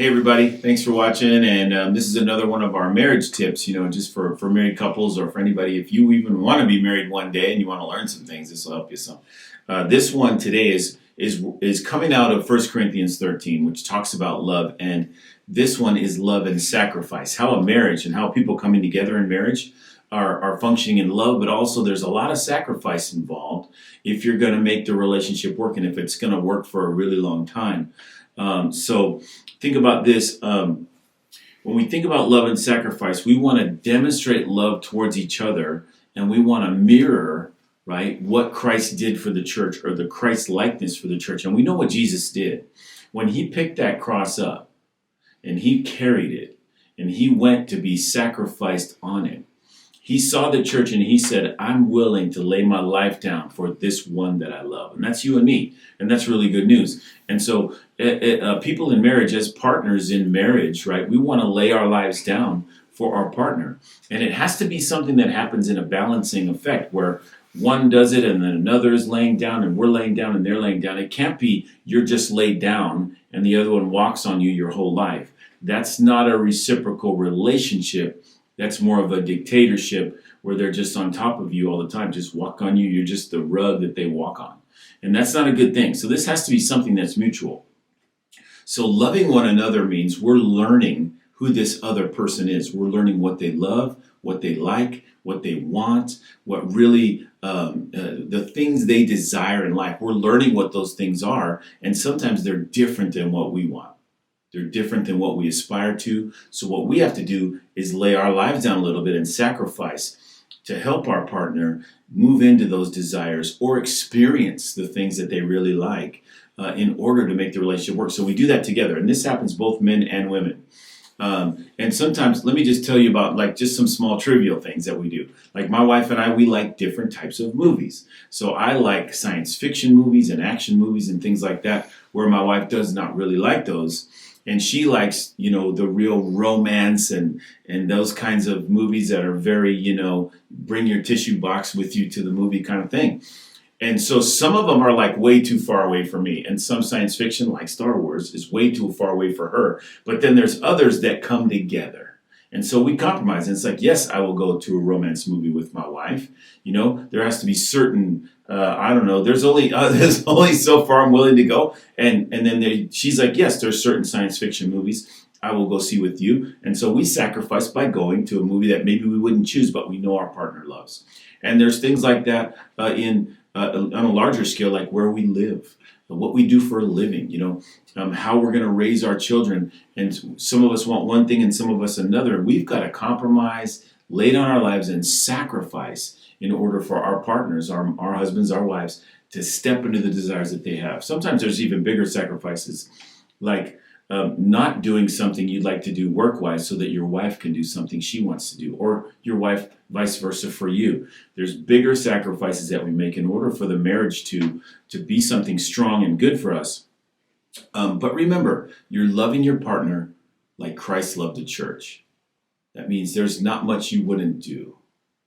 Hey everybody, thanks for watching, and this is another one of our marriage tips, just for married couples or for anybody. If you even want to be married one day and you want to learn some things, this will help you some. This one today is coming out of 1 Corinthians 13, which talks about love, and this one is love and sacrifice. How a marriage and how people coming together in marriage are functioning in love, but also there's a lot of sacrifice involved if you're going to make the relationship work and if it's going to work for a really long time. So think about this. When we think about love and sacrifice, we want to demonstrate love towards each other, and we want to mirror, right, what Christ did for the church, or the Christ likeness for the church. And we know what Jesus did. When he picked that cross up and he carried it and he went to be sacrificed on it, he saw the church and he said, I'm willing to lay my life down for this one that I love. And that's you and me. And that's really good news. And so people in marriage, as partners in marriage, right, we want to lay our lives down for our partner. And it has to be something that happens in a balancing effect where one does it and then another is laying down and we're laying down and they're laying down. It can't be you're just laid down and the other one walks on you your whole life. That's not a reciprocal relationship. That's more of a dictatorship where they're just on top of you all the time, just walk on you. You're just the rug that they walk on. And that's not a good thing. So this has to be something that's mutual. So loving one another means we're learning who this other person is. We're learning what they love, what they like, what they want, what really, the things they desire in life. We're learning what those things are. And sometimes they're different than what we want. They're different than what we aspire to. So what we have to do is lay our lives down a little bit and sacrifice to help our partner move into those desires or experience the things that they really like in order to make the relationship work. So we do that together. And this happens both men and women. And sometimes, let me just tell you about like just some small trivial things that we do. Like my wife and I, we like different types of movies. So I like science fiction movies and action movies and things like that, where my wife does not really like those. And she likes, the real romance and those kinds of movies that are very, bring your tissue box with you to the movie kind of thing. And so some of them are like way too far away for me. And some science fiction, like Star Wars, is way too far away for her. But then there's others that come together. And so we compromise. And it's like, yes, I will go to a romance movie with my wife. There has to be certain, there's only so far I'm willing to go. And then she's like, yes, there's certain science fiction movies I will go see with you. And so we sacrifice by going to a movie that maybe we wouldn't choose, but we know our partner loves. And there's things like that on a larger scale, like where we live, what we do for a living, how we're going to raise our children. And some of us want one thing and some of us another. We've got to compromise, lay down our lives and sacrifice in order for our partners, our husbands, our wives, to step into the desires that they have. Sometimes there's even bigger sacrifices, like not doing something you'd like to do work-wise so that your wife can do something she wants to do, or your wife vice versa for you. There's bigger sacrifices that we make in order for the marriage to be something strong and good for us. But remember, you're loving your partner like Christ loved the church. That means there's not much you wouldn't do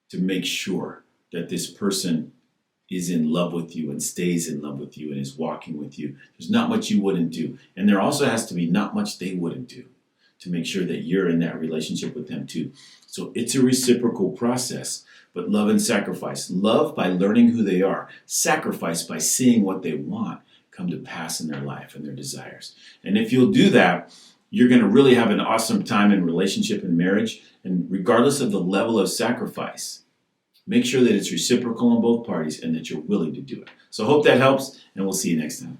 to make sure that this person is in love with you and stays in love with you and is walking with you. There's not much you wouldn't do. And there also has to be not much they wouldn't do to make sure that you're in that relationship with them too. So it's a reciprocal process, but love and sacrifice. Love by learning who they are. Sacrifice by seeing what they want come to pass in their life and their desires. And if you'll do that, you're going to really have an awesome time in relationship and marriage. And regardless of the level of sacrifice, make sure that it's reciprocal on both parties and that you're willing to do it. So I hope that helps, and we'll see you next time.